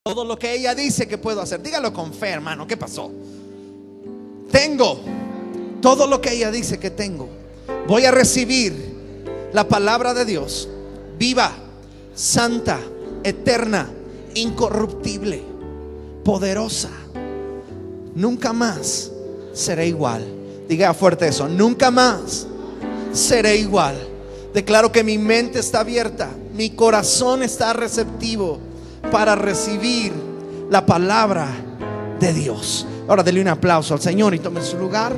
todo lo que ella dice que puedo hacer. Dígalo con fe, hermano. ¿Qué pasó? Tengo todo lo que ella dice que tengo. Voy a recibir la palabra de Dios, viva, santa, eterna, incorruptible, poderosa. Nunca más seré igual. Diga fuerte eso: nunca más seré igual. Declaro que mi mente está abierta, mi corazón está receptivo para recibir la palabra de Dios. Ahora denle un aplauso al Señor y tome su lugar.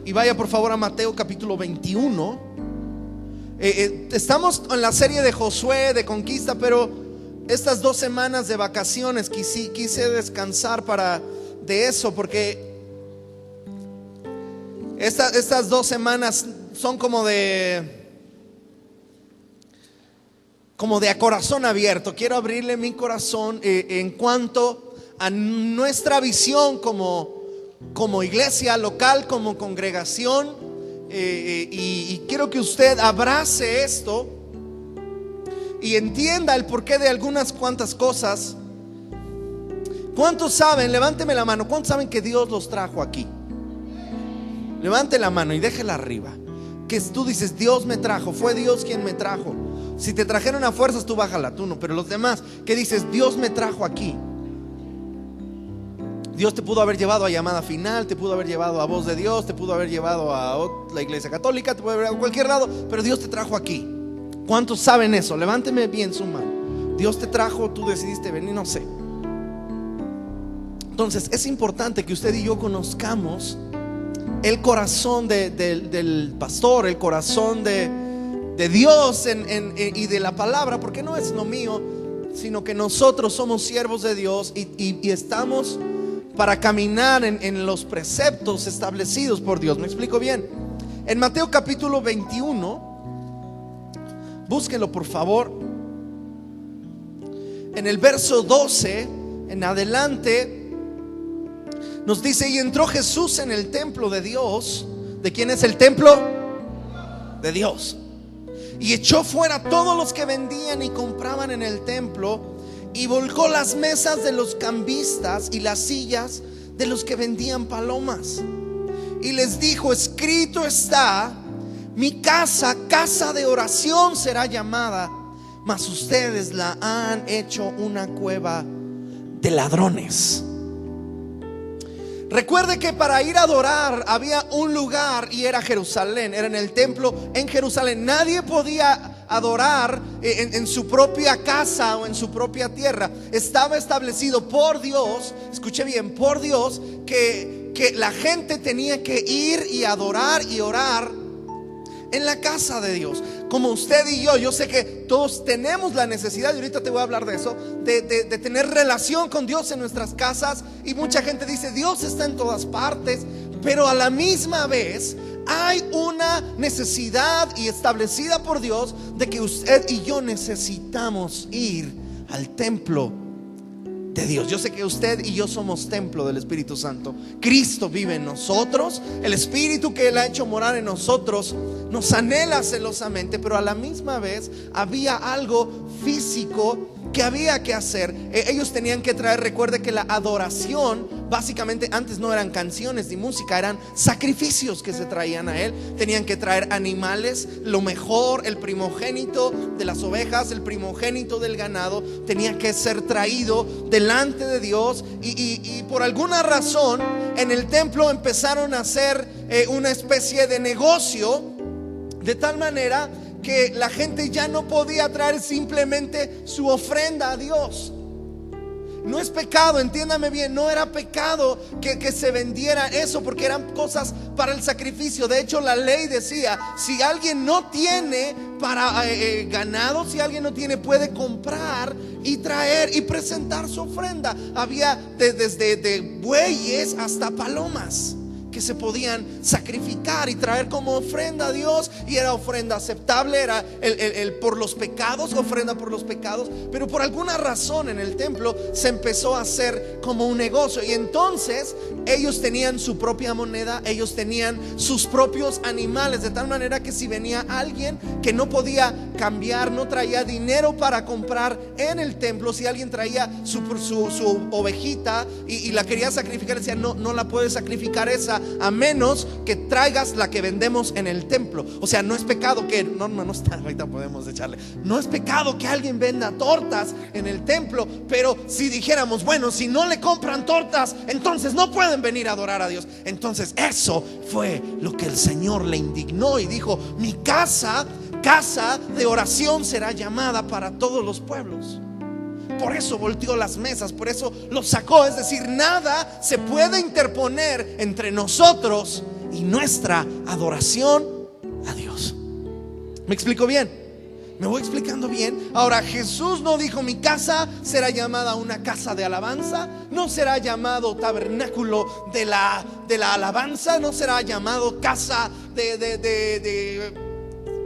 Y vaya por favor a Mateo capítulo 21. Estamos en la serie de Josué, de conquista, pero estas 2 semanas de vacaciones quise descansar de eso, porque estas 2 semanas son como de a corazón abierto. Quiero abrirle mi corazón en cuanto a nuestra visión como iglesia local, como congregación, y quiero que usted abrace esto y entienda el porqué de algunas cuantas cosas. ¿Cuántos saben? Levánteme la mano. ¿Cuántos saben que Dios los trajo aquí? Levante la mano y déjela arriba. Que tú dices: Dios me trajo, fue Dios quien me trajo. Si te trajeron a fuerzas, tú bájala, tú no. Pero los demás, que dices: Dios me trajo aquí. Dios te pudo haber llevado a Llamada Final, te pudo haber llevado a Voz de Dios, te pudo haber llevado a la Iglesia Católica, te pudo haber llevado a cualquier lado, pero Dios te trajo aquí. ¿Cuántos saben eso? Levánteme bien su mano. Dios te trajo, tú decidiste venir, no sé. Entonces es importante que usted y yo conozcamos el corazón del pastor, el corazón de Dios y de la palabra, porque no es lo mío, sino que nosotros somos siervos de Dios y estamos para caminar en los preceptos establecidos por Dios. ¿Me explico bien? En Mateo capítulo 21, búsquenlo por favor. En el verso 12 en adelante nos dice: y entró Jesús en el templo de Dios. ¿De quién es el templo? De Dios. Y echó fuera todos los que vendían y compraban en el templo, y volcó las mesas de los cambistas y las sillas de los que vendían palomas. Y les dijo: escrito está, mi casa, casa de oración será llamada, mas ustedes la han hecho una cueva de ladrones. Recuerde que para ir a adorar había un lugar, y era Jerusalén, era en el templo en Jerusalén. Nadie podía adorar en su propia casa o en su propia tierra. Estaba establecido por Dios, escuche bien, por Dios, que la gente tenía que ir y adorar y orar en la casa de Dios. Como usted y yo sé que todos tenemos la necesidad, y ahorita te voy a hablar de eso, de tener relación con Dios en nuestras casas. Y mucha gente dice: Dios está en todas partes, pero a la misma vez hay una necesidad y establecida por Dios de que usted y yo necesitamos ir al templo de Dios. Yo sé que usted y yo somos templo del Espíritu Santo. Cristo vive en nosotros. El Espíritu que Él ha hecho morar en nosotros nos anhela celosamente, pero a la misma vez había algo físico que había que hacer. Ellos tenían que traer, recuerde que la adoración básicamente antes no eran canciones ni música, eran sacrificios que se traían a Él. Tenían que traer animales, lo mejor, el primogénito de las ovejas, el primogénito del ganado, tenía que ser traído delante de Dios. Y por alguna razón en el templo empezaron a hacer una especie de negocio, de tal manera que la gente ya no podía traer simplemente su ofrenda a Dios. No es pecado, entiéndame bien, no era pecado que se vendiera eso, porque eran cosas para el sacrificio. De hecho, la ley decía: si alguien no tiene para ganado, si alguien no tiene, puede comprar y traer y presentar su ofrenda. Había desde bueyes hasta palomas. que se podían sacrificar y traer como ofrenda a Dios, y era ofrenda aceptable, era el por los pecados, ofrenda por los pecados. Pero por alguna razón en el templo se empezó a hacer como un negocio, y entonces ellos tenían su propia moneda, ellos tenían sus propios animales, de tal manera que si venía alguien que no podía cambiar, no traía dinero para comprar en el templo, si alguien traía su ovejita y la quería sacrificar, decía: no la puedes sacrificar esa, a menos que traigas la que vendemos en el templo. O sea, no es pecado que no está, ahorita podemos echarle, no es pecado que alguien venda tortas en el templo, pero si dijéramos: bueno, si no le compran tortas, entonces no pueden venir a adorar a Dios. Entonces eso fue lo que el Señor le indignó y dijo: mi casa de oración será llamada para todos los pueblos. Por eso volteó las mesas, por eso los sacó. Es decir, nada se puede interponer entre nosotros y nuestra adoración a Dios. ¿Me explico bien? ¿Me voy explicando bien? Ahora, Jesús no dijo: mi casa será llamada una casa de alabanza, no será llamado tabernáculo de la alabanza, no será llamado casa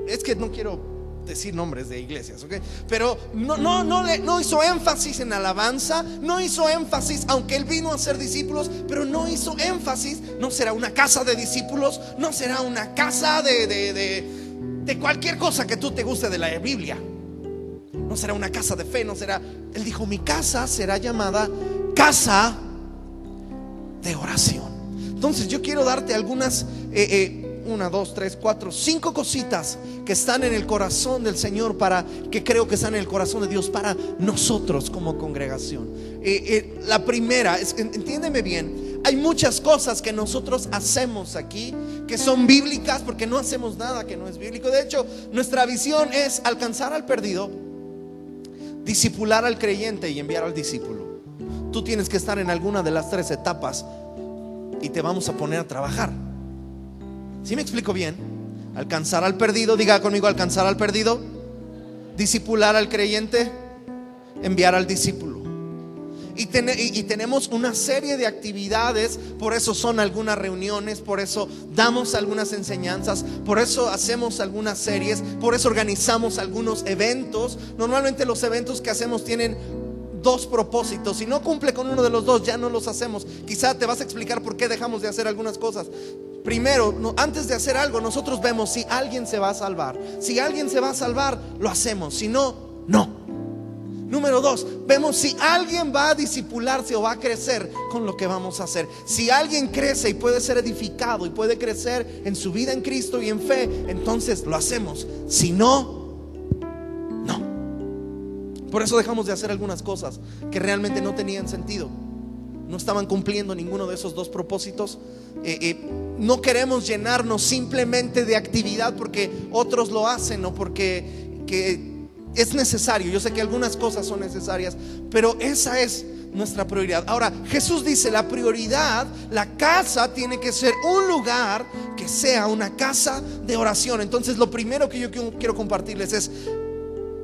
es que no quiero decir nombres de iglesias, ¿ok? Pero no hizo énfasis en alabanza, no hizo énfasis, aunque él vino a ser discípulos, pero no hizo énfasis. No será una casa de discípulos, no será una casa de cualquier cosa que tú te guste de la Biblia, no será una casa de fe, no será. Él dijo: mi casa será llamada casa de oración. Entonces yo quiero darte algunas 1, 2, 3, 4, 5 cositas que están en el corazón del Señor, que creo que están en el corazón de Dios para nosotros como congregación. La primera es, entiéndeme bien, hay muchas cosas que nosotros hacemos aquí que son bíblicas, porque no hacemos nada que no es bíblico. De hecho, nuestra visión es alcanzar al perdido, discipular al creyente y enviar al discípulo. Tú tienes que estar en alguna de las 3 etapas y te vamos a poner a trabajar. ¿Sí me explico bien? Alcanzar al perdido, diga conmigo: alcanzar al perdido, discipular al creyente, enviar al discípulo. Y tenemos una serie de actividades. Por eso son algunas reuniones, por eso damos algunas enseñanzas, por eso hacemos algunas series, por eso organizamos algunos eventos. Normalmente los eventos que hacemos tienen 2 propósitos. Si no cumple con uno de los 2, ya no los hacemos. Quizá te vas a explicar por qué dejamos de hacer algunas cosas. Primero, antes de hacer algo, nosotros vemos si alguien se va a salvar. Si alguien se va a salvar, lo hacemos. Si no, no. Número 2, vemos si alguien va a discipularse o va a crecer con lo que vamos a hacer. Si alguien crece y puede ser edificado y puede crecer en su vida en Cristo y en fe, entonces lo hacemos. Si no, no. Por eso dejamos de hacer algunas cosas que realmente no tenían sentido, no estaban cumpliendo ninguno de esos 2 propósitos. No queremos llenarnos simplemente de actividad porque otros lo hacen o porque es necesario. Yo sé que algunas cosas son necesarias, pero esa es nuestra prioridad. Ahora, Jesús dice: la prioridad, la casa tiene que ser un lugar que sea una casa de oración. Entonces, lo primero que yo quiero compartirles es: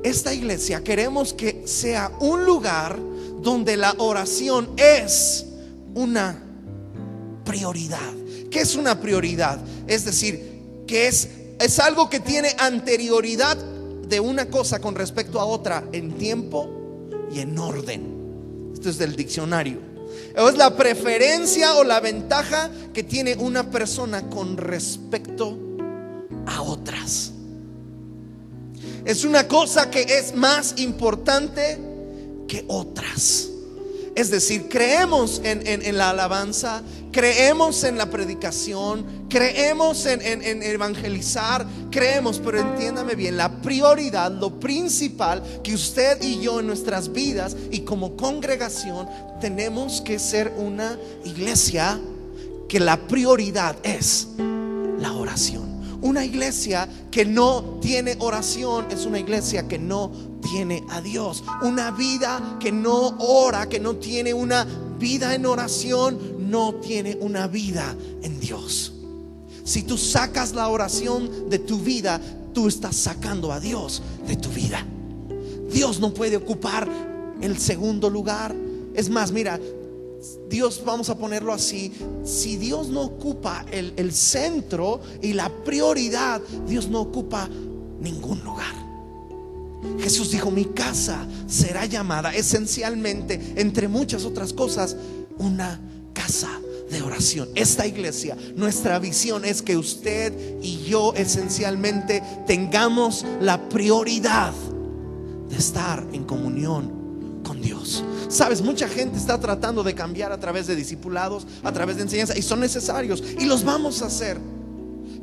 esta iglesia queremos que sea un lugar donde la oración es una prioridad. ¿Qué es una prioridad? Es decir, que es algo que tiene anterioridad de una cosa con respecto a otra en tiempo y en orden. Esto es del diccionario. Es la preferencia o la ventaja que tiene una persona con respecto a otras. Es una cosa que es más importante que otras. Es decir, creemos en la alabanza, creemos en la predicación, creemos en evangelizar, creemos, pero entiéndame bien, la prioridad, lo principal que usted y yo en nuestras vidas y como congregación tenemos que ser una iglesia que la prioridad es la oración. Una iglesia que no tiene oración es una iglesia que no tiene a Dios. Una vida que no ora, que no tiene una vida en oración, no tiene una vida en Dios. Si tú sacas la oración de tu vida, tú estás sacando a Dios de tu vida. Dios no puede ocupar el segundo lugar. Es más, mira, Dios, vamos a ponerlo así, si Dios no ocupa el centro y la prioridad, Dios no ocupa ningún lugar. Jesús dijo: mi casa será llamada esencialmente, entre muchas otras cosas, una casa de oración. Esta iglesia, nuestra visión es que usted y yo esencialmente tengamos la prioridad de estar en comunión con Dios. Sabes, mucha gente está tratando de cambiar a través de discipulados, a través de enseñanza, y son necesarios y los vamos a hacer.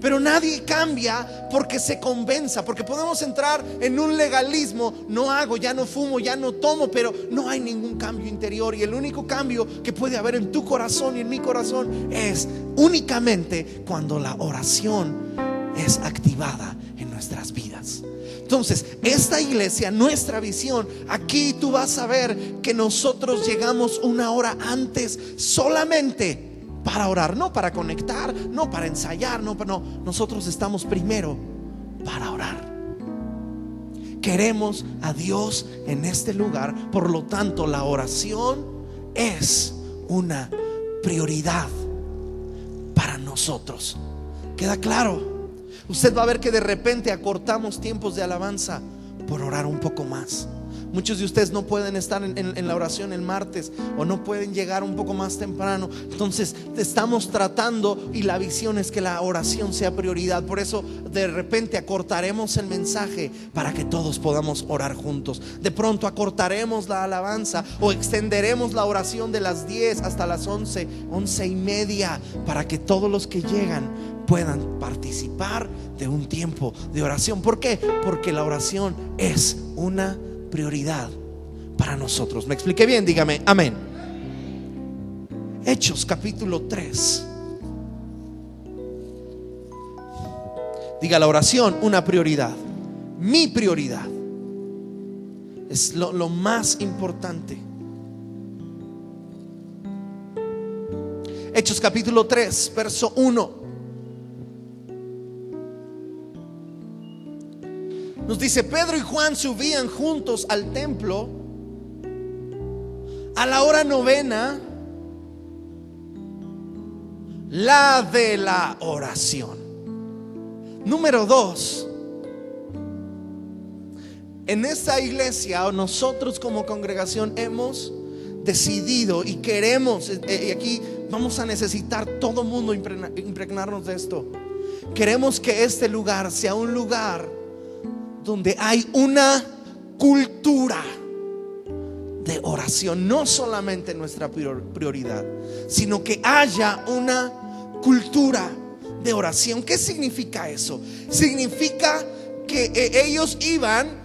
Pero nadie cambia porque se convenza, porque podemos entrar en un legalismo: no hago, ya no fumo, ya no tomo, pero no hay ningún cambio interior. Y el único cambio que puede haber en tu corazón y en mi corazón es únicamente cuando la oración es activada en nuestras vidas. Entonces, esta iglesia, nuestra visión, aquí tú vas a ver que nosotros llegamos una hora antes solamente para orar, no para conectar, no para ensayar, no, nosotros estamos primero para orar. Queremos a Dios en este lugar, por lo tanto la oración es una prioridad para nosotros. ¿Queda claro? Usted va a ver que de repente acortamos tiempos de alabanza por orar un poco más. Muchos de ustedes no pueden estar en la oración el martes, o no pueden llegar un poco más temprano. Entonces estamos tratando, y la visión es que la oración sea prioridad. Por eso de repente acortaremos el mensaje para que todos podamos orar juntos. De pronto acortaremos la alabanza o extenderemos la oración de las 10 hasta las 11, 11:30, para que todos los que llegan puedan participar de un tiempo de oración. ¿Por qué? Porque la oración es una prioridad para nosotros. ¿Me expliqué bien? Dígame amén. Hechos capítulo 3. Diga: la oración, una prioridad. Mi prioridad es lo más importante. Hechos capítulo 3, verso 1. Nos dice: Pedro y Juan subían juntos al templo a la hora novena, la de la oración. Número 2. En esta iglesia, nosotros como congregación hemos decidido y queremos, y aquí vamos a necesitar todo mundo impregnarnos de esto. Queremos que este lugar sea un lugar donde hay una cultura de oración, no solamente nuestra prioridad, sino que haya una cultura de oración. ¿Qué significa eso? Significa que ellos iban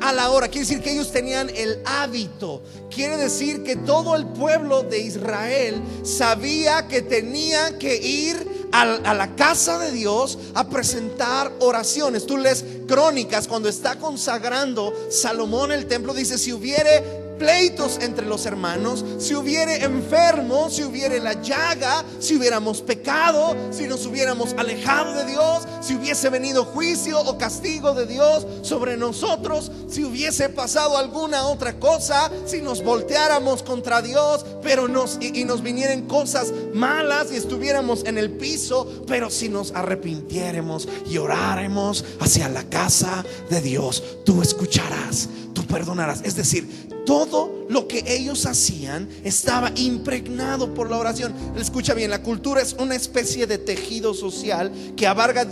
a la hora. Quiere decir que ellos tenían el hábito. Quiere decir que todo el pueblo de Israel sabía que tenía que ir a la casa de Dios a presentar oraciones. Tú lees Crónicas, cuando está consagrando Salomón el templo, dice: si hubiere pleitos entre los hermanos, si hubiere enfermos, si hubiere la llaga, si hubiéramos pecado, si nos hubiéramos alejado de Dios, si hubiese venido juicio o castigo de Dios sobre nosotros, si hubiese pasado alguna otra cosa, si nos volteáramos contra Dios, pero nos vinieran cosas malas y estuviéramos en el piso, pero si nos arrepintiéramos y oráramos hacia la casa de Dios, tú escucharás, tú perdonarás. Es decir, todo lo que ellos hacían estaba impregnado por la oración. Escucha bien, la cultura es una especie de tejido social que abarca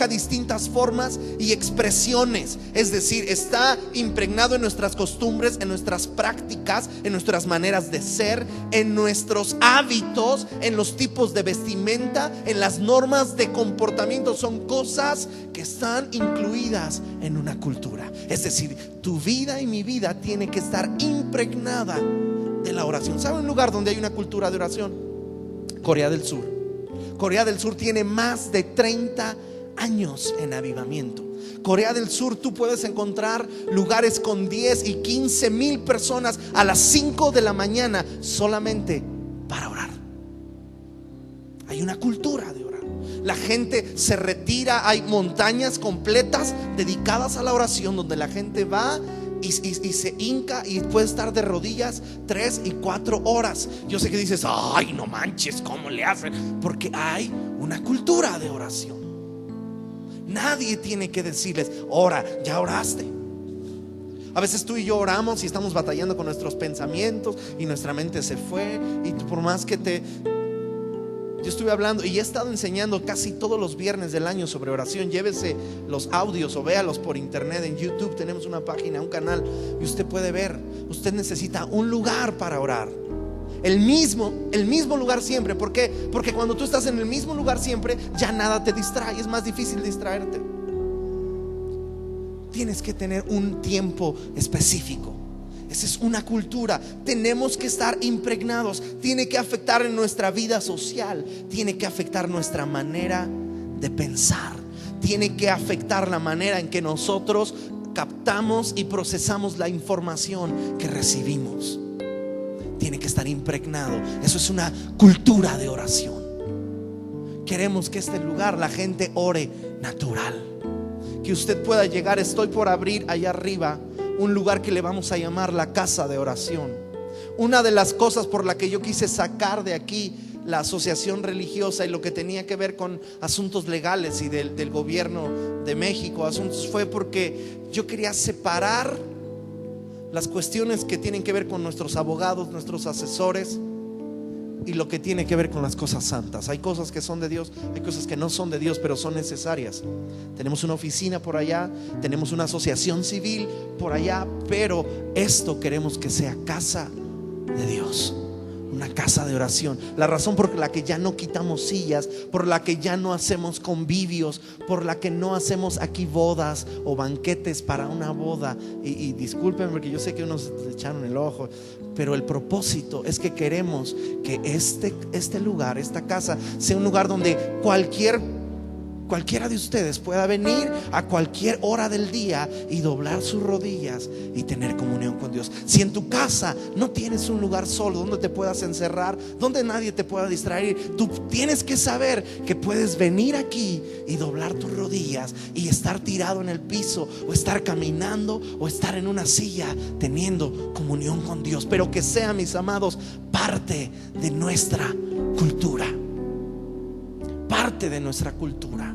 distintas formas y expresiones. Es decir, está impregnado en nuestras costumbres, en nuestras prácticas, en nuestras maneras de ser, en nuestros hábitos, en los tipos de vestimenta, en las normas de comportamiento. Son cosas que están incluidas en una cultura. Es decir, tu vida y mi vida tiene que estar impregnada de la oración. ¿Sabe un lugar donde hay una cultura de oración? Corea del Sur. Corea del Sur tiene más de 30 años en avivamiento. Corea del Sur, tú puedes encontrar lugares con 10 y 15 mil personas a las 5 de la mañana solamente para orar. Hay una cultura de orar. La gente se retira, hay montañas completas dedicadas a la oración donde la gente va y se hinca y puede estar de rodillas 3 y 4 horas. Yo sé que dices, ay, no manches, ¿cómo le hacen? Porque hay una cultura de oración. Nadie tiene que decirles, ora, ya oraste. A veces tú y yo oramos y estamos batallando con nuestros pensamientos y nuestra mente se fue. Y tú, por más que yo estuve hablando y he estado enseñando casi todos los viernes del año sobre oración. Llévese los audios o véalos por internet. En YouTube tenemos una página, un canal, y usted puede ver. Usted necesita un lugar para orar. El mismo lugar siempre. ¿Por qué? Porque cuando tú estás en el mismo lugar siempre, ya nada te distrae. Es más difícil distraerte. Tienes que tener un tiempo específico. Esa es una cultura. Tenemos que estar impregnados. Tiene que afectar en nuestra vida social. Tiene que afectar nuestra manera de pensar. Tiene que afectar la manera en que nosotros captamos y procesamos la información que recibimos. Tiene que estar impregnado. Eso es una cultura de oración. Queremos que este lugar la gente ore natural. Que usted pueda llegar. Estoy por abrir allá arriba un lugar que le vamos a llamar la casa de oración. Una de las cosas por la que yo quise sacar de aquí la asociación religiosa y lo que tenía que ver con asuntos legales y del gobierno de México, asuntos, fue porque yo quería separar las cuestiones que tienen que ver con nuestros abogados, nuestros asesores, y lo que tiene que ver con las cosas santas. Hay cosas que son de Dios, hay cosas que no son de Dios, pero son necesarias. Tenemos una oficina por allá, tenemos una asociación civil por allá, pero esto queremos que sea casa de Dios, una casa de oración. La razón por la que ya no quitamos sillas, por la que ya no hacemos convivios, por la que no hacemos aquí bodas o banquetes para una boda, y discúlpenme porque yo sé que unos le echaron el ojo, pero el propósito es que queremos que este lugar, esta casa, sea un lugar donde cualquiera de ustedes pueda venir a cualquier hora del día y doblar sus rodillas y tener comunión con Dios. Si en tu casa no tienes un lugar solo donde te puedas encerrar, donde nadie te pueda distraer, tú tienes que saber que puedes venir aquí y doblar tus rodillas y estar tirado en el piso, o estar caminando, o estar en una silla teniendo comunión con Dios. Pero que sea, mis amados, parte de nuestra cultura. Parte de nuestra cultura.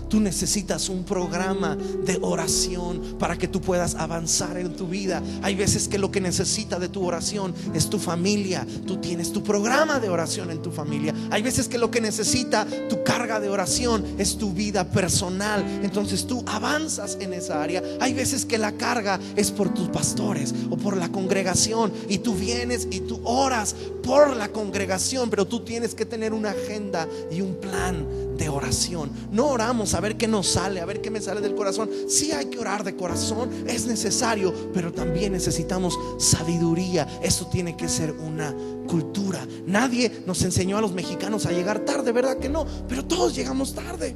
Tú necesitas un programa de oración para que tú puedas avanzar en tu vida. Hay veces que lo que necesita de tu oración es tu familia. Tú tienes tu programa de oración en tu familia. Hay veces que lo que necesita tu carga de oración es tu vida personal. Entonces tú avanzas en esa área. Hay veces que la carga es por tus pastores o por la congregación, y tú vienes y tú oras por la congregación, pero tú tienes que tener una agenda y un plan de oración. No oramos a ver qué nos sale, a ver qué me sale del corazón. Sí, hay que orar de corazón, es necesario, pero también necesitamos sabiduría. Eso tiene que ser una cultura. Nadie nos enseñó a los mexicanos a llegar tarde, ¿verdad que no? Pero todos llegamos tarde.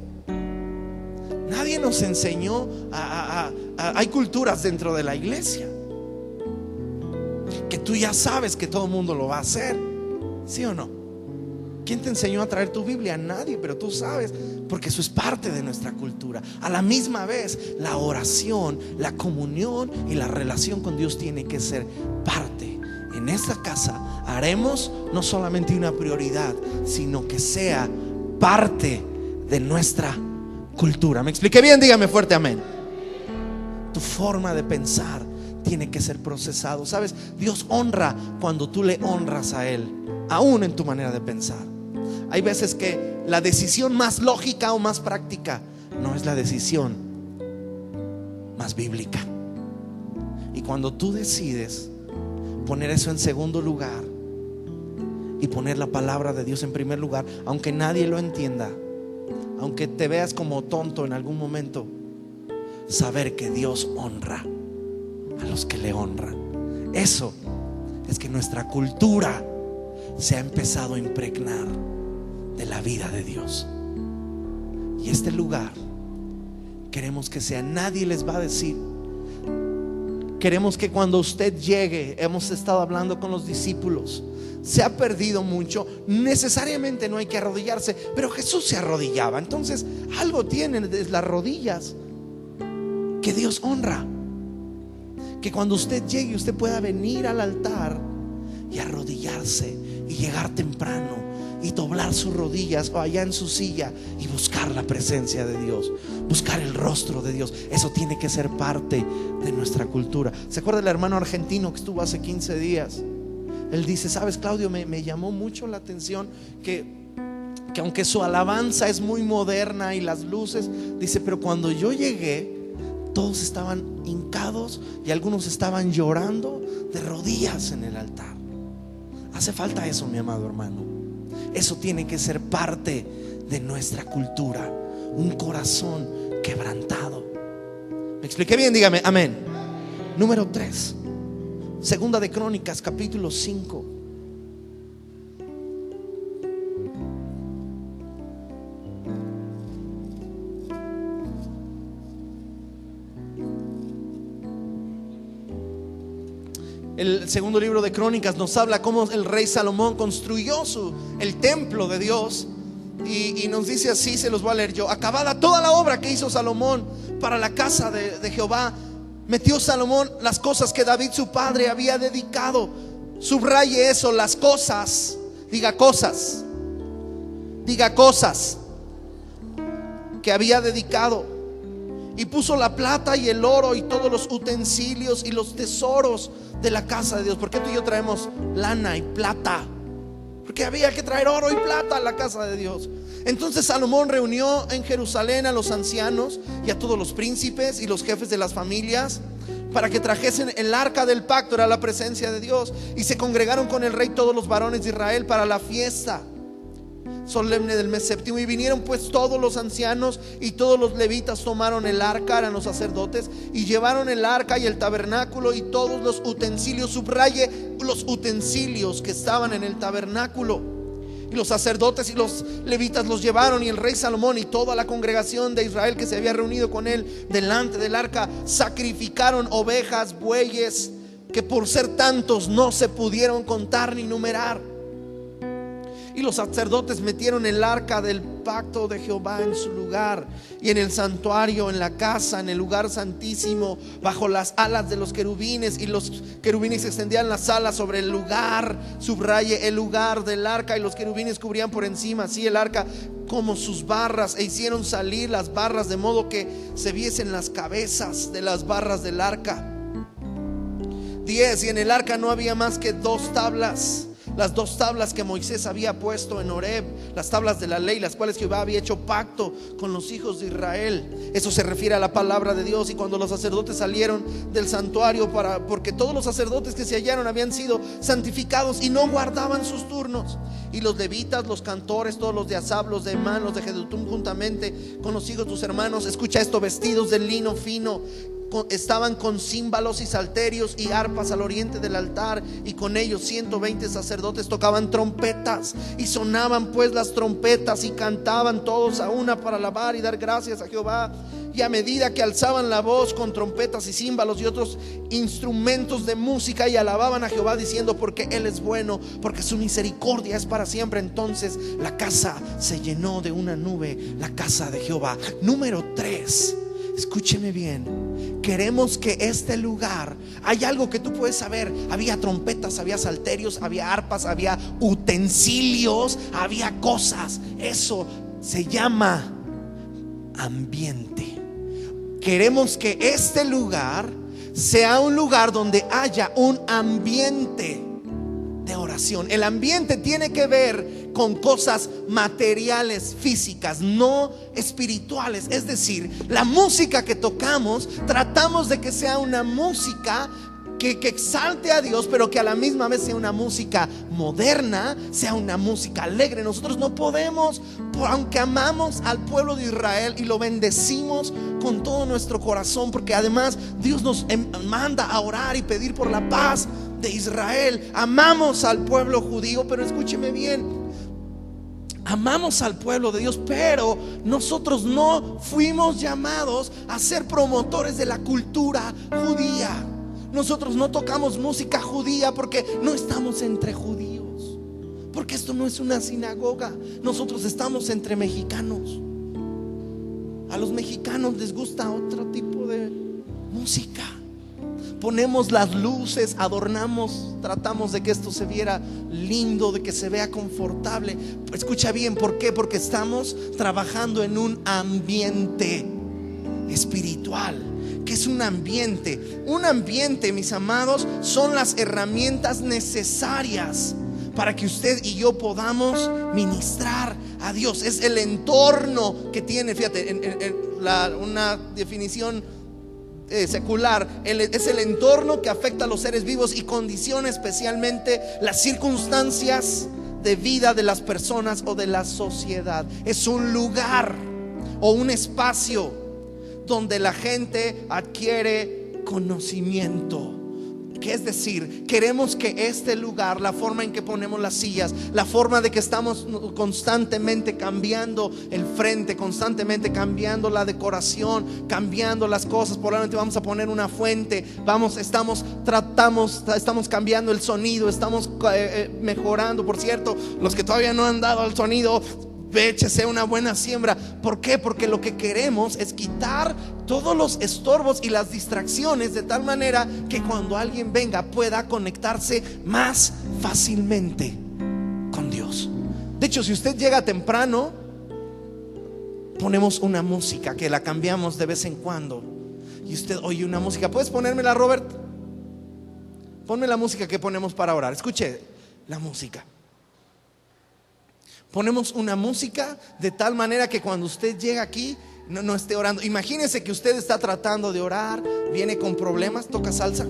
Nadie nos enseñó hay culturas dentro de la iglesia que tú ya sabes que todo el mundo lo va a hacer, ¿sí o no? ¿Quién te enseñó a traer tu Biblia? Nadie, pero tú sabes, porque eso es parte de nuestra cultura. A la misma vez, la oración, la comunión y la relación con Dios tiene que ser parte. En esta casa haremos no solamente una prioridad, sino que sea parte de nuestra cultura. ¿Me expliqué bien? Dígame fuerte amén. Tu forma de pensar tiene que ser procesado. ¿Sabes? Dios honra cuando tú le honras a Él, aún en tu manera de pensar. Hay veces que la decisión más lógica o más práctica no es la decisión más bíblica. Y cuando tú decides poner eso en segundo lugar y poner la palabra de Dios en primer lugar, aunque nadie lo entienda, aunque te veas como tonto en algún momento, saber que Dios honra a los que le honran. Eso es que nuestra cultura se ha empezado a impregnar de la vida de Dios. Y este lugar queremos que sea, nadie les va a decir. Queremos que cuando usted llegue, hemos estado hablando con los discípulos, se ha perdido mucho. Necesariamente no hay que arrodillarse, pero Jesús se arrodillaba. Entonces algo tienen de las rodillas que Dios honra. que cuando usted llegue, usted pueda venir al altar y arrodillarse y llegar temprano y doblar sus rodillas o allá en su silla y buscar la presencia de Dios, buscar el rostro de Dios. Eso tiene que ser parte de nuestra cultura. ¿Se acuerda del hermano argentino que estuvo hace 15 días? Él dice: sabes, Claudio, me llamó mucho la atención que aunque su alabanza es muy moderna y las luces, dice, pero cuando yo llegué, todos estaban hincados y algunos estaban llorando de rodillas en el altar. Hace falta eso, mi amado hermano. Eso tiene que ser parte de nuestra cultura. Un corazón quebrantado. ¿Me expliqué bien? Dígame amén. Número 3, Segunda de Crónicas, capítulo 5. El segundo libro de Crónicas nos habla cómo el rey Salomón construyó el templo de Dios. Y nos dice así, se los voy a leer yo: acabada toda la obra que hizo Salomón para la casa de Jehová, metió Salomón las cosas que David su padre había dedicado. Subraye eso, las cosas. Diga cosas. Diga cosas que había dedicado. Y puso la plata y el oro y todos los utensilios y los tesoros de la casa de Dios. ¿Por qué tú y yo traemos lana y plata? Porque había que traer oro y plata a la casa de Dios. Entonces Salomón reunió en Jerusalén a los ancianos y a todos los príncipes y los jefes de las familias para que trajesen el arca del pacto, era la presencia de Dios. Y se congregaron con el rey todos los varones de Israel para la fiesta solemne del mes séptimo. Y vinieron pues todos los ancianos y todos los levitas, tomaron el arca, eran los sacerdotes, y llevaron el arca y el tabernáculo y todos los utensilios. Subraye los utensilios que estaban en el tabernáculo. Y los sacerdotes y los levitas los llevaron, y el rey Salomón y toda la congregación de Israel que se había reunido con él delante del arca sacrificaron ovejas, bueyes, que por ser tantos no se pudieron contar ni numerar. Y los sacerdotes metieron el arca del pacto de Jehová en su lugar, y en el santuario, en la casa, en el lugar santísimo, bajo las alas de los querubines. Y los querubines extendían las alas sobre el lugar, subraye el lugar del arca, y los querubines cubrían por encima así el arca como sus barras, e hicieron salir las barras de modo que se viesen las cabezas de las barras del arca. 10. Y en el arca no había más que 2 tablas, las 2 tablas que Moisés había puesto en Horeb, las tablas de la ley, las cuales Jehová había hecho pacto con los hijos de Israel. Eso se refiere a la palabra de Dios. Y cuando los sacerdotes salieron del santuario, porque todos los sacerdotes que se hallaron habían sido santificados y no guardaban sus turnos, y los levitas, los cantores, todos los de Asaf, los de Emán, los de Jedutum, juntamente con los hijos de tus hermanos, escucha esto, vestidos de lino fino, estaban con címbalos y salterios y arpas al oriente del altar, y con ellos 120 sacerdotes tocaban trompetas. Y sonaban pues las trompetas y cantaban todos a una para alabar y dar gracias a Jehová. Y a medida que alzaban la voz con trompetas y címbalos y otros instrumentos de música, y alababan a Jehová diciendo: porque Él es bueno, porque su misericordia es para siempre. Entonces la casa se llenó de una nube, la casa de Jehová. Número 3, escúcheme bien. Queremos que este lugar, hay algo que tú puedes saber: había trompetas, había salterios, había arpas, había utensilios, había cosas. Eso se llama ambiente. Queremos que este lugar sea un lugar donde haya un ambiente de oración. El ambiente tiene que ver con cosas materiales, físicas, no espirituales. Es decir, la música que tocamos, tratamos de que sea una música que exalte a Dios, pero que a la misma vez sea una música moderna, sea una música alegre. Nosotros no podemos, aunque amamos al pueblo de Israel y lo bendecimos con todo nuestro corazón, porque además Dios nos manda a orar y pedir por la paz de Israel. Amamos al pueblo judío, pero escúcheme bien, amamos al pueblo de Dios, pero nosotros no fuimos llamados a ser promotores de la cultura judía. Nosotros no tocamos música judía porque no estamos entre judíos, porque esto no es una sinagoga. Nosotros estamos entre mexicanos. A los mexicanos les gusta otro tipo de música. ponemos las luces, adornamos, tratamos de que esto se viera lindo, de que se vea confortable. Escucha bien, ¿por qué? Porque estamos trabajando en un ambiente espiritual. ¿Qué es un ambiente? Un ambiente, mis amados, son las herramientas necesarias para que usted y yo podamos ministrar a Dios. Es el entorno que tiene, fíjate, una definición secular, es el entorno que afecta a los seres vivos y condiciona especialmente las circunstancias de vida de las personas o de la sociedad. Es un lugar o un espacio donde la gente adquiere conocimiento. ¿Qué es decir? Queremos que este lugar, la forma en que ponemos las sillas, la forma de que estamos constantemente cambiando el frente, constantemente cambiando la decoración, cambiando las cosas. Probablemente vamos a poner una fuente, estamos cambiando el sonido, estamos mejorando. Por cierto, los que todavía no han dado al sonido, échese una buena siembra. ¿Por qué? Porque lo que queremos es quitar todos los estorbos y las distracciones, de tal manera que cuando alguien venga pueda conectarse más fácilmente con Dios. De hecho, si usted llega temprano, ponemos una música que la cambiamos de vez en cuando y usted oye una música. ¿Puedes ponérmela, Robert? Ponme la música que ponemos para orar. Escuche la música. Ponemos una música de tal manera que cuando usted llega aquí no esté orando. Imagínese que usted está tratando de orar, viene con problemas, toca salsa,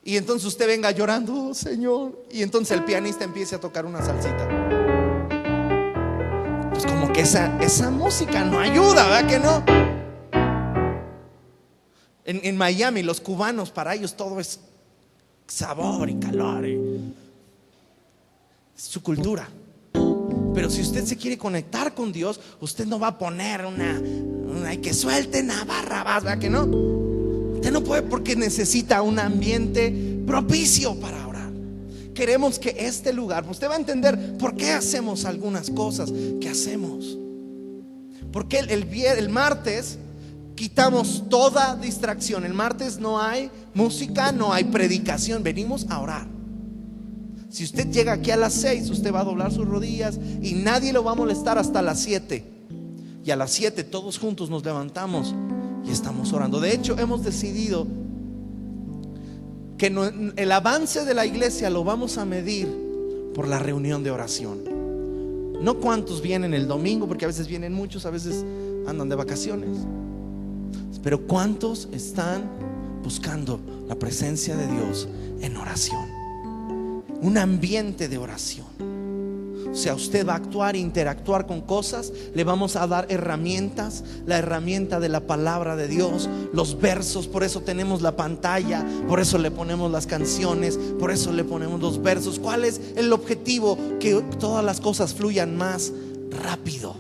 y entonces usted venga llorando, oh, Señor, y entonces el pianista empiece a tocar una salsita. Pues como que esa música no ayuda, ¿verdad que no? En Miami, los cubanos, para ellos todo es sabor y calor, su cultura. Pero si usted se quiere conectar con Dios, usted no va a poner una que suelten a Barrabás, ¿verdad que no? Usted no puede, porque necesita un ambiente propicio para orar. Queremos que este lugar, usted va a entender por qué hacemos algunas cosas que hacemos. Porque el martes quitamos toda distracción. El martes no hay música, no hay predicación, venimos a orar. Si usted llega aquí a las 6, usted va a doblar sus rodillas y nadie lo va a molestar hasta las 7. Y a las 7 todos juntos nos levantamos y estamos orando. De hecho, hemos decidido que el avance de la iglesia lo vamos a medir por la reunión de oración. No cuántos vienen el domingo, porque a veces vienen muchos, a veces andan de vacaciones, pero cuántos están buscando la presencia de Dios en oración. Un ambiente de oración. O sea, usted va a actuar e interactuar con cosas. Le vamos a dar herramientas. La herramienta de la palabra de Dios, los versos. Por eso tenemos la pantalla, por eso le ponemos las canciones, por eso le ponemos los versos. ¿Cuál es el objetivo? Que todas las cosas fluyan más rápido,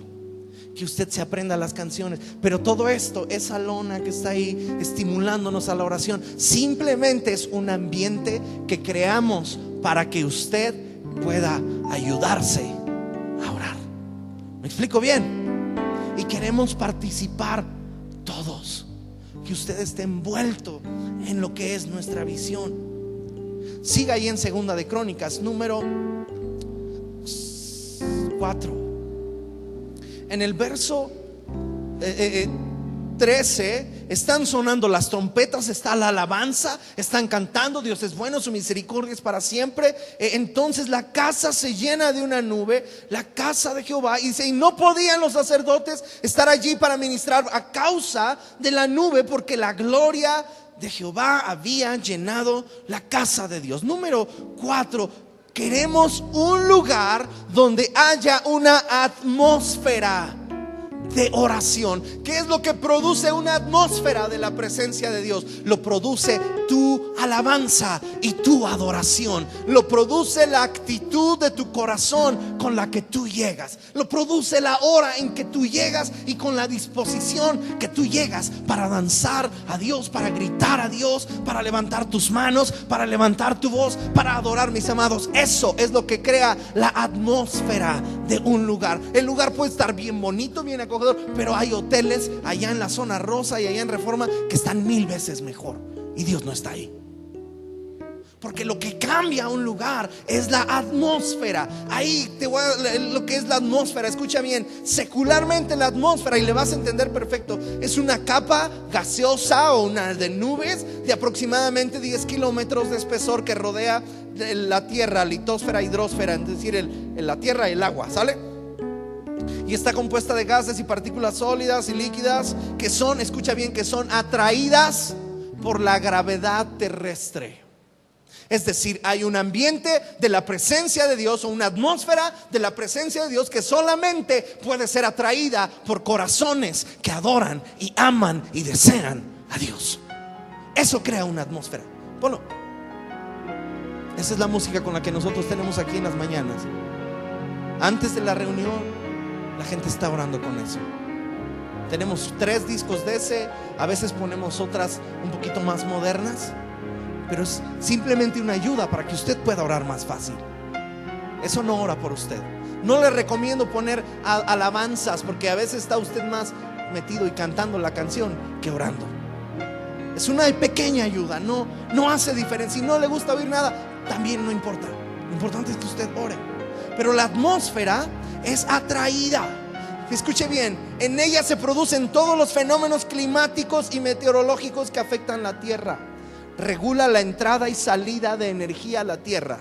que usted se aprenda las canciones. Pero todo esto, esa lona que está ahí estimulándonos a la oración, simplemente es un ambiente que creamos para que usted pueda ayudarse a orar. ¿Me explico bien? Y queremos participar todos, que usted esté envuelto en lo que es nuestra visión. Siga ahí en Segunda de Crónicas, número 4. En el verso 13 están sonando las trompetas, está la alabanza, están cantando, Dios es bueno, su misericordia es para siempre. Entonces la casa se llena de una nube, la casa de Jehová, y dice, y no podían los sacerdotes estar allí para ministrar a causa de la nube, porque la gloria de Jehová había llenado la casa de Dios. Número 4, queremos un lugar donde haya una atmósfera de oración. ¿Qué es lo que produce una atmósfera de la presencia de Dios? Lo produce tu alabanza y tu adoración. Lo produce la actitud de tu corazón con la que tú llegas. Lo produce la hora en que tú llegas y con la disposición que tú llegas para danzar a Dios, para gritar a Dios, para levantar tus manos, para levantar tu voz, para adorar, mis amados. Eso es lo que crea la atmósfera de un lugar. El lugar puede estar bien bonito, bien acogedor, pero hay hoteles allá en la zona rosa y allá en Reforma que están 1000 veces mejor, y Dios no está ahí. Porque lo que cambia un lugar es la atmósfera. Ahí te voy a lo que es la atmósfera. Escucha bien, secularmente la atmósfera, y le vas a entender perfecto, es una capa gaseosa o una de nubes de aproximadamente 10 kilómetros de espesor que rodea la tierra, litosfera, hidrosfera, es decir, la tierra y el agua, ¿sale? Y está compuesta de gases y partículas sólidas y líquidas que son, escucha bien, que son atraídas por la gravedad terrestre. Es decir, hay un ambiente de la presencia de Dios, o una atmósfera de la presencia de Dios, que solamente puede ser atraída por corazones que adoran y aman y desean a Dios. Eso crea una atmósfera. Ponlo. Esa es la música con la que nosotros tenemos aquí en las mañanas. Antes de la reunión, la gente está orando con eso. Tenemos 3 discos de ese. A veces ponemos otras un poquito más modernas, pero es simplemente una ayuda para que usted pueda orar más fácil. Eso no ora por usted. No le recomiendo poner alabanzas, porque a veces está usted más metido y cantando la canción que orando. Es una pequeña ayuda, no hace diferencia. Si no le gusta oír nada, también no importa. Lo importante es que usted ore. Pero la atmósfera es atraída. Escuche bien, en ella se producen todos los fenómenos climáticos y meteorológicos que afectan la tierra. Regula la entrada y salida de energía a la tierra,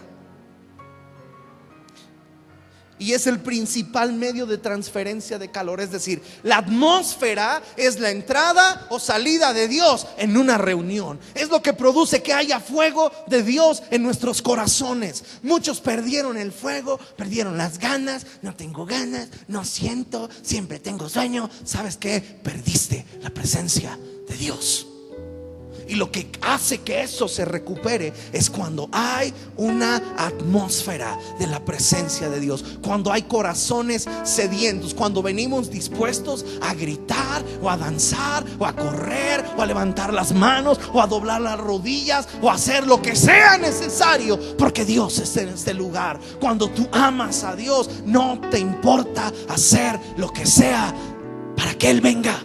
y es el principal medio de transferencia de calor. Es decir, la atmósfera es la entrada o salida de Dios en una reunión. Es lo que produce que haya fuego de Dios en nuestros corazones. Muchos perdieron el fuego, perdieron las ganas. No tengo ganas, no siento, siempre tengo sueño. ¿Sabes qué? Perdiste la presencia de Dios. Y lo que hace que eso se recupere es cuando hay una atmósfera de la presencia de Dios, cuando hay corazones sedientos, cuando venimos dispuestos a gritar o a danzar o a correr o a levantar las manos o a doblar las rodillas o a hacer lo que sea necesario, porque Dios está en este lugar. Cuando tú amas a Dios, no te importa hacer lo que sea para que Él venga.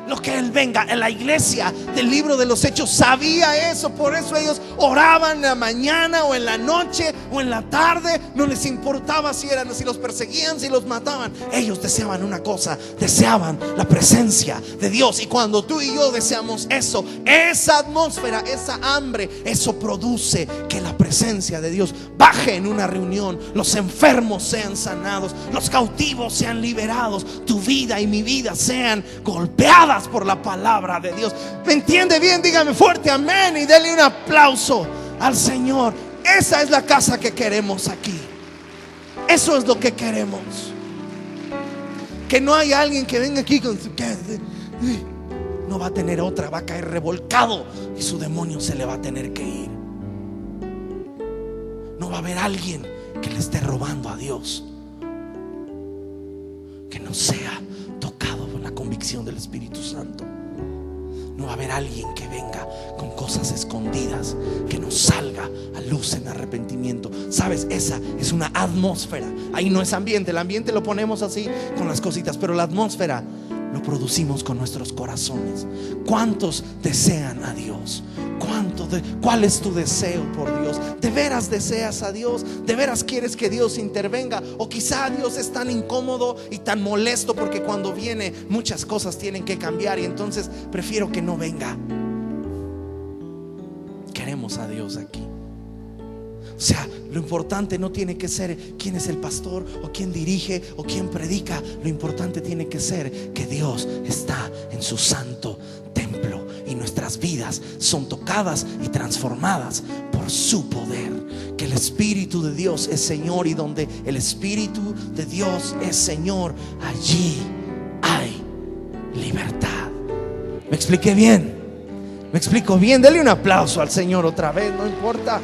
Lo que Él venga. En la iglesia del libro de los Hechos sabía eso. Por eso ellos oraban en la mañana o en la noche o en la tarde. No les importaba si los perseguían, si los mataban. Ellos deseaban una cosa: deseaban la presencia de Dios. Y cuando tú y yo deseamos eso, esa atmósfera, esa hambre, eso produce que la presencia de Dios baje en una reunión. Los enfermos sean sanados, los cautivos sean liberados, tu vida y mi vida sean golpeadas por la palabra de Dios. ¿Me entiende bien? Dígame fuerte amén y denle un aplauso al Señor. Esa es la casa que queremos aquí. Eso es lo que queremos. Que no haya alguien que venga aquí con su casa. No va a tener otra, va a caer revolcado y su demonio se le va a tener que ir. No va a haber alguien que le esté robando a Dios, que no sea tocado por la convicción del Espíritu Santo. No va a haber alguien que venga con cosas escondidas, que no salga a luz en arrepentimiento. Sabes, esa es una atmósfera. Ahí no es ambiente. El ambiente lo ponemos así con las cositas, pero la atmósfera lo producimos con nuestros corazones. ¿Cuántos desean a Dios? ¿Cuál es tu deseo por Dios? ¿De veras deseas a Dios? ¿De veras quieres que Dios intervenga? O quizá Dios es tan incómodo y tan molesto porque cuando viene muchas cosas tienen que cambiar y entonces prefiero que no venga. Queremos a Dios aquí. O sea, lo importante no tiene que ser quién es el pastor o quién dirige o quién predica. Lo importante tiene que ser que Dios está en su santo templo y nuestras vidas son tocadas y transformadas por su poder. Que el Espíritu de Dios es Señor, y donde el Espíritu de Dios es Señor, allí hay libertad. ¿Me expliqué bien? ¿Me explico bien? Dele un aplauso al Señor otra vez, no importa.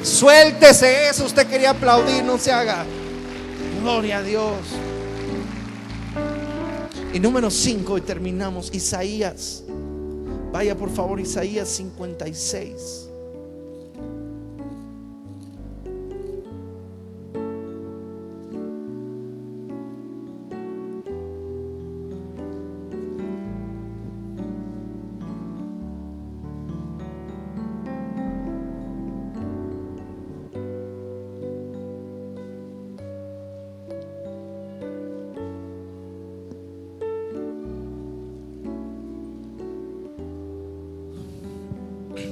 Suéltese eso, usted quería aplaudir, no se haga. Gloria a Dios. Y número 5, y terminamos, Isaías. Vaya por favor, Isaías 56.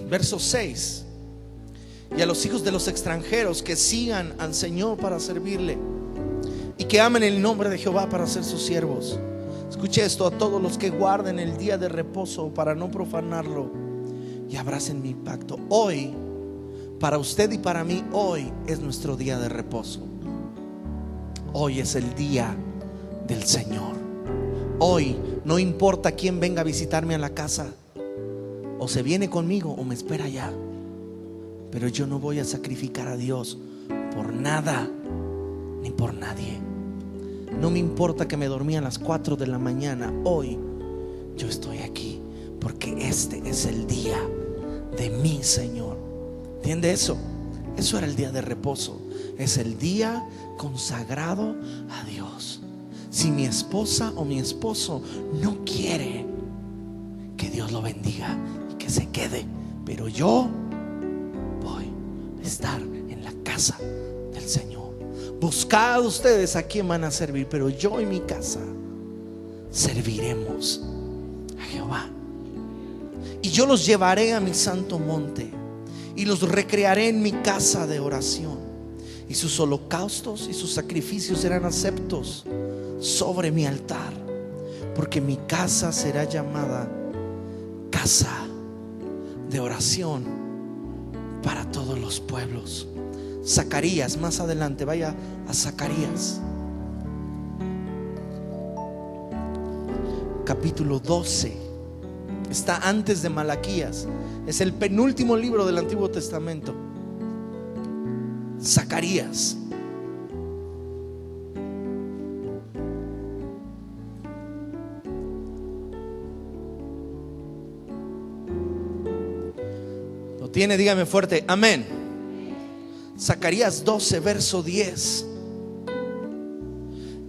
Verso 6. Y a los hijos de los extranjeros que sigan al Señor para servirle y que amen el nombre de Jehová para ser sus siervos. Escuche esto: a todos los que guarden el día de reposo para no profanarlo y abracen mi pacto. Hoy, para usted y para mí, hoy es nuestro día de reposo. Hoy es el día del Señor. Hoy no importa quién venga a visitarme a la casa, o se viene conmigo o me espera allá, pero yo no voy a sacrificar a Dios por nada ni por nadie. No me importa que me dormí a las 4 de la mañana. Hoy yo estoy aquí porque este es el día de mi Señor. ¿Entiende eso? Eso era el día de reposo. Es el día consagrado a Dios. Si mi esposa o mi esposo no quiere, que Dios lo bendiga y que se quede, pero yo voy a estar en la casa del Señor. Buscad ustedes a quién van a servir, pero yo y mi casa serviremos a Jehová. Y yo los llevaré a mi santo monte y los recrearé en mi casa de oración, y sus holocaustos y sus sacrificios serán aceptos sobre mi altar, porque mi casa será llamada casa de oración para todos los pueblos. Zacarías, más adelante, vaya a Zacarías capítulo 12. Está antes de Malaquías. Es el penúltimo libro del Antiguo Testamento. Zacarías. ¿Lo tiene? Dígame fuerte, amén. Zacarías 12, verso 10.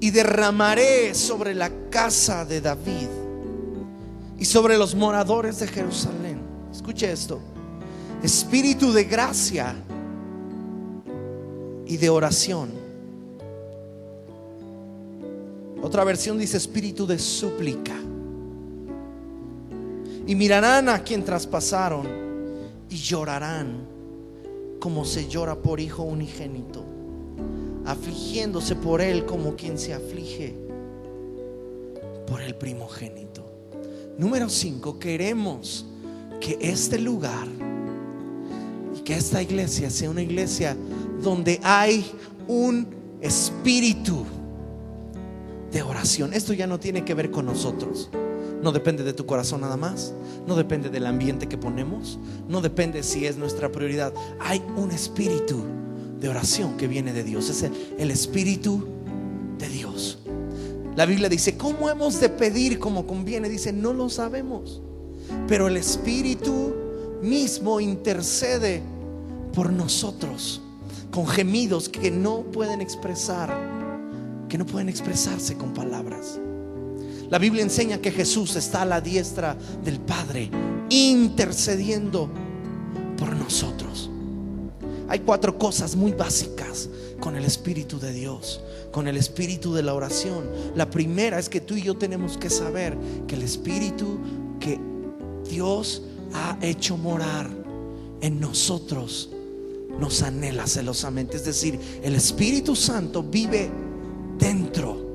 Y derramaré sobre la casa de David y sobre los moradores de Jerusalén, escuche esto, espíritu de gracia y de oración. Otra versión dice espíritu de súplica. Y mirarán a quien traspasaron y llorarán como se llora por hijo unigénito, afligiéndose por él como quien se aflige por el primogénito. Número 5, queremos que este lugar y que esta iglesia sea una iglesia donde hay un espíritu de oración. Esto ya no tiene que ver con nosotros. No depende de tu corazón nada más. No depende del ambiente que ponemos. No depende si es nuestra prioridad. Hay un espíritu de oración que viene de Dios. Es el espíritu de Dios. La Biblia dice, ¿cómo hemos de pedir como conviene? Dice, no lo sabemos, pero el espíritu mismo intercede por nosotros con gemidos que no pueden expresar, que no pueden expresarse con palabras. La Biblia enseña que Jesús está a la diestra del Padre intercediendo por nosotros. Hay 4 cosas muy básicas con el Espíritu de Dios, con el espíritu de la oración. La primera es que tú y yo tenemos que saber que el espíritu que Dios ha hecho morar en nosotros nos anhela celosamente. Es decir, el Espíritu Santo vive dentro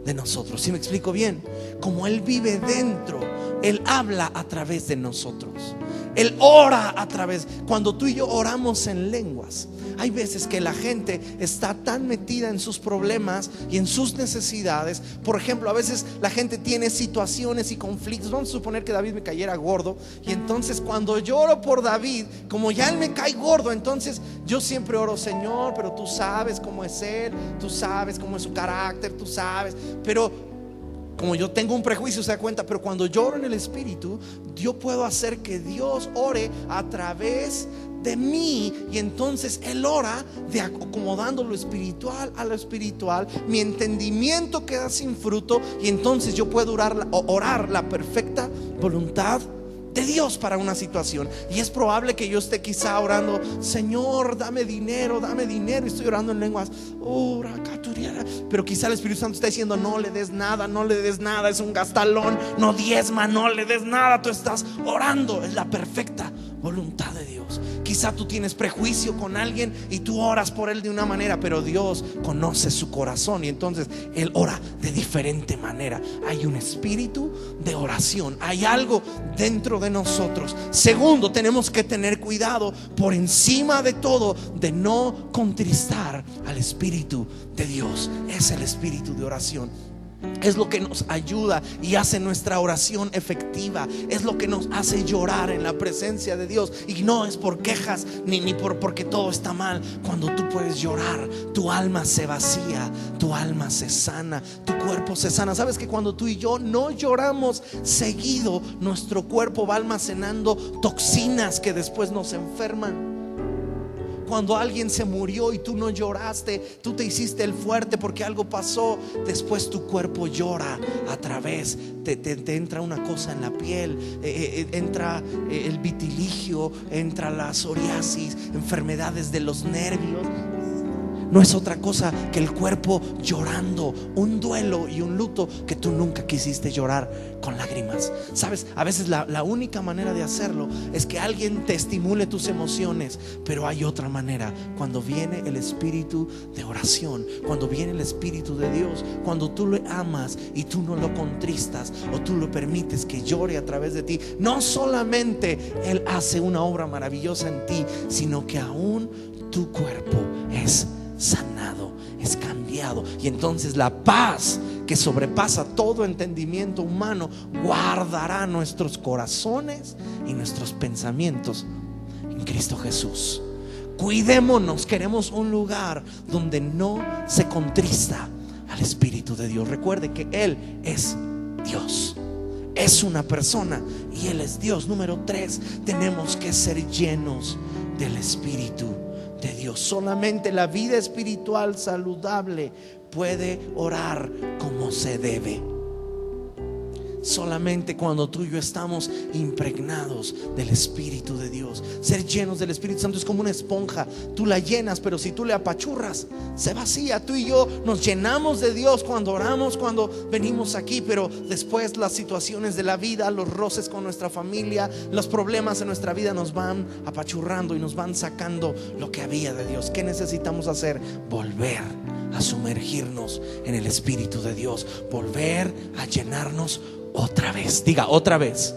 de nosotros. ¿Sí me explico bien? Como Él vive dentro, Él habla a través de nosotros. Él ora a través. Cuando tú y yo oramos en lenguas, hay veces que la gente está tan metida en sus problemas y en sus necesidades. Por ejemplo, a veces la gente tiene situaciones y conflictos. Vamos a suponer que David me cayera gordo, y entonces cuando yo oro por David, como ya él me cae gordo, entonces yo siempre oro: Señor, pero tú sabes cómo es él, tú sabes cómo es su carácter, tú sabes. Pero como yo tengo un prejuicio, se da cuenta. Pero cuando yo oro en el Espíritu, yo puedo hacer que Dios ore a través de mí, y entonces Él ora de acomodando lo espiritual a lo espiritual. Mi entendimiento queda sin fruto, y entonces yo puedo orar la perfecta voluntad de Dios para una situación. Y es probable que yo esté quizá orando: Señor, dame dinero, y estoy orando en lenguas, pero quizá el Espíritu Santo está diciendo: no le des nada, no le des nada, es un gastalón, no diezma, no le des nada. Tú estás orando, es la perfecta voluntad de Dios. Quizá tú tienes prejuicio con alguien y tú oras por él de una manera, pero Dios conoce su corazón, y entonces Él ora de diferente manera. Hay un espíritu de oración, hay algo dentro de nosotros. Segundo, tenemos que tener cuidado, por encima de todo, de no contristar al Espíritu de Dios. Es el espíritu de oración. Es lo que nos ayuda y hace nuestra oración efectiva. Es lo que nos hace llorar en la presencia de Dios. Y no es por quejas ni porque todo está mal. Cuando tú puedes llorar, tu alma se vacía, tu alma se sana, tu cuerpo se sana. ¿Sabes que cuando tú y yo no lloramos seguido, nuestro cuerpo va almacenando toxinas que después nos enferman? Cuando alguien se murió y tú no lloraste, tú te hiciste el fuerte porque algo pasó, después tu cuerpo llora a través, te entra una cosa en la piel, entra el vitiligio, entra la psoriasis, enfermedades de los nervios. No es otra cosa que el cuerpo llorando, un duelo y un luto que tú nunca quisiste llorar con lágrimas. Sabes, a veces la única manera de hacerlo es que alguien te estimule tus emociones, pero hay otra manera: cuando viene el espíritu de oración, cuando viene el Espíritu de Dios, cuando tú le amas y tú no lo contristas, o tú lo permites que llore a través de ti. No solamente Él hace una obra maravillosa en ti, sino que aún tu cuerpo es sanado, es cambiado, y entonces la paz que sobrepasa todo entendimiento humano guardará nuestros corazones y nuestros pensamientos en Cristo Jesús. Cuidémonos, queremos un lugar donde no se contrista al Espíritu de Dios. Recuerde que Él es Dios, es una persona y Él es Dios. Número 3, tenemos que ser llenos del Espíritu de Dios. Solamente la vida espiritual saludable puede orar como se debe. Solamente cuando tú y yo estamos impregnados del Espíritu de Dios. Ser llenos del Espíritu Santo es como una esponja. Tú la llenas, pero si tú le apachurras, se vacía. Tú y yo nos llenamos de Dios cuando oramos, cuando venimos aquí, pero después las situaciones de la vida, los roces con nuestra familia, los problemas en nuestra vida nos van apachurrando y nos van sacando lo que había de Dios. ¿Qué necesitamos hacer? Volver a sumergirnos en el Espíritu de Dios, volver a llenarnos otra vez. Diga: otra vez,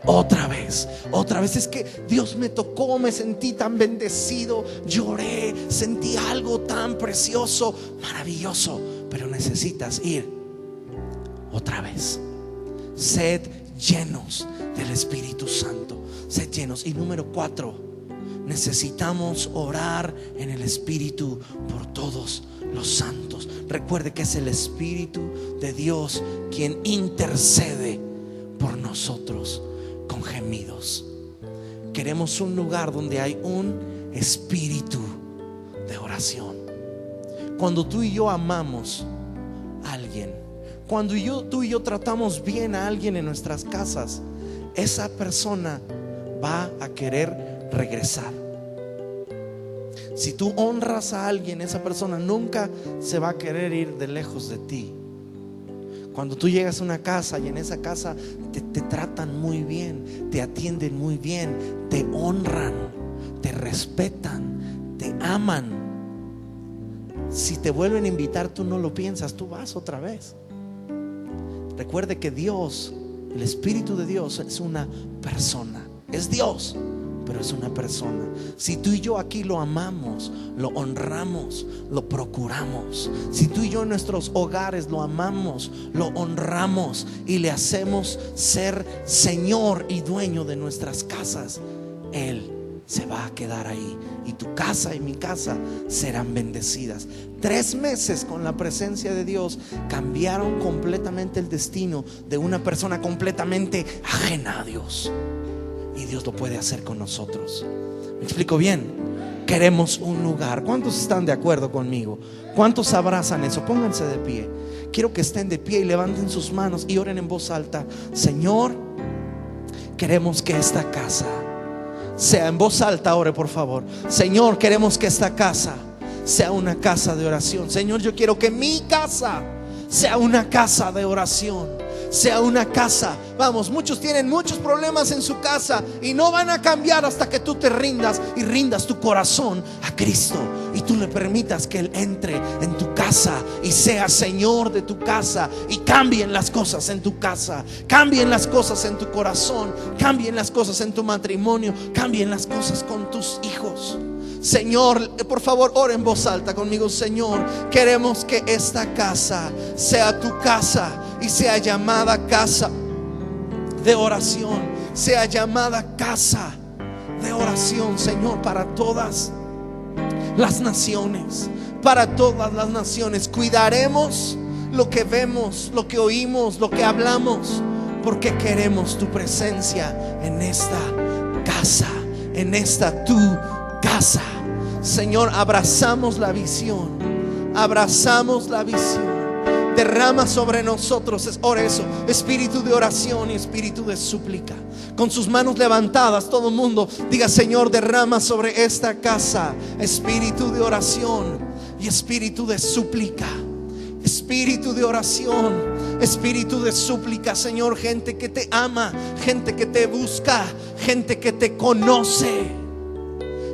otra vez, otra vez. Es que Dios me tocó, me sentí tan bendecido, lloré, sentí algo tan precioso, maravilloso, pero necesitas ir otra vez. Sed llenos del Espíritu Santo, sed llenos. Y número 4, necesitamos orar en el Espíritu por todos los santos. Recuerde que es el Espíritu de Dios quien intercede por nosotros con gemidos. Queremos un lugar donde hay un espíritu de oración. Cuando tú y yo amamos a alguien, cuando tú y yo tratamos bien a alguien en nuestras casas, esa persona va a querer regresar. Si tú honras a alguien, esa persona nunca se va a querer ir de lejos de ti. Cuando tú llegas a una casa y en esa casa te tratan muy bien, te atienden muy bien, te honran, te respetan, te aman, si te vuelven a invitar, tú no lo piensas, tú vas otra vez. Recuerde que Dios, el Espíritu de Dios, es una persona. es Dios, pero es una persona. Si tú y yo aquí lo amamos, lo honramos, lo procuramos, si tú y yo en nuestros hogares lo amamos, lo honramos y le hacemos ser Señor y dueño de nuestras casas, Él se va a quedar ahí y tu casa y mi casa serán bendecidas. 3 meses con la presencia de Dios cambiaron completamente el destino de una persona completamente ajena a Dios. Y Dios lo puede hacer con nosotros. ¿Me explico bien? Queremos un lugar. ¿Cuántos están de acuerdo conmigo? ¿Cuántos abrazan eso? Pónganse de pie. Quiero que estén de pie y levanten sus manos y oren en voz alta. Señor, queremos que esta casa sea, en voz alta ore por favor. Señor, queremos que esta casa sea una casa de oración. Señor, yo quiero que mi casa sea una casa de oración, sea una casa. Vamos, muchos tienen muchos problemas en su casa y no van a cambiar hasta que tú te rindas y rindas tu corazón a Cristo y tú le permitas que Él entre en tu casa y sea Señor de tu casa, y cambien las cosas en tu casa, cambien las cosas en tu corazón, cambien las cosas en tu matrimonio, cambien las cosas con tus hijos. Señor, por favor, ora en voz alta conmigo. Señor, queremos que esta casa sea tu casa y sea llamada casa de oración, sea llamada casa de oración, Señor, para todas las naciones, para todas las naciones. Cuidaremos lo que vemos, lo que oímos, lo que hablamos, porque queremos tu presencia en esta casa, en esta tu casa. Señor, abrazamos la visión, abrazamos la visión. Derrama sobre nosotros, ora eso, espíritu de oración y espíritu de súplica. Con sus manos levantadas, todo el mundo diga: Señor, derrama sobre esta casa espíritu de oración y espíritu de súplica. Espíritu de oración, espíritu de súplica, Señor. Gente que te ama, gente que te busca, gente que te conoce,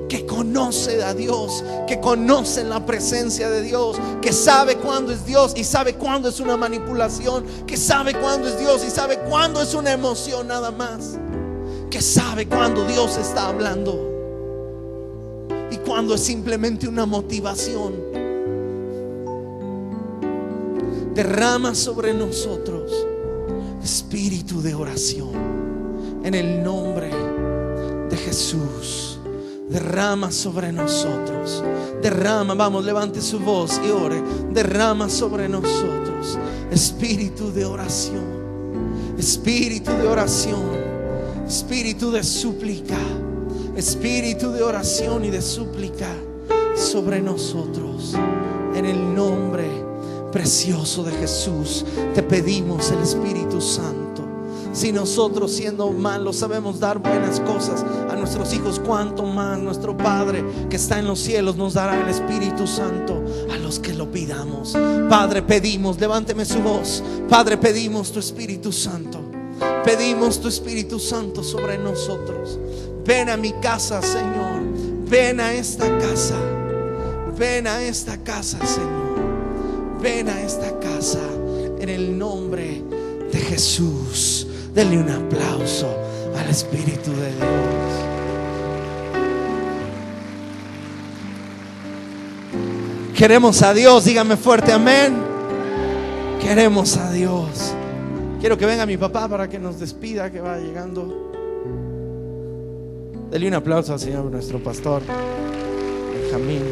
que conoce a Dios, que conoce la presencia de Dios, que sabe cuándo es Dios y sabe cuándo es una manipulación, que sabe cuándo es Dios y sabe cuándo es una emoción nada más, que sabe cuándo Dios está hablando y cuándo es simplemente una motivación. Derrama sobre nosotros espíritu de oración en el nombre de Jesús. Derrama sobre nosotros, derrama, vamos, levante su voz y ore. Derrama sobre nosotros espíritu de oración, espíritu de oración, espíritu de súplica, espíritu de oración y de súplica sobre nosotros. En el nombre precioso de Jesús te pedimos el Espíritu Santo. Si nosotros, siendo malos, sabemos dar buenas cosas a nuestros hijos, cuánto más nuestro Padre que está en los cielos nos dará el Espíritu Santo a los que lo pidamos. Padre, pedimos, levánteme su voz. Padre, pedimos tu Espíritu Santo. Pedimos tu Espíritu Santo sobre nosotros. Ven a mi casa, Señor. Ven a esta casa. Ven a esta casa, Señor. Ven a esta casa en el nombre de Jesús. Denle un aplauso al Espíritu de Dios. Queremos a Dios, dígame fuerte amén. Queremos a Dios. Quiero que venga mi papá para que nos despida, que va llegando. Denle un aplauso al Señor, nuestro pastor Benjamín.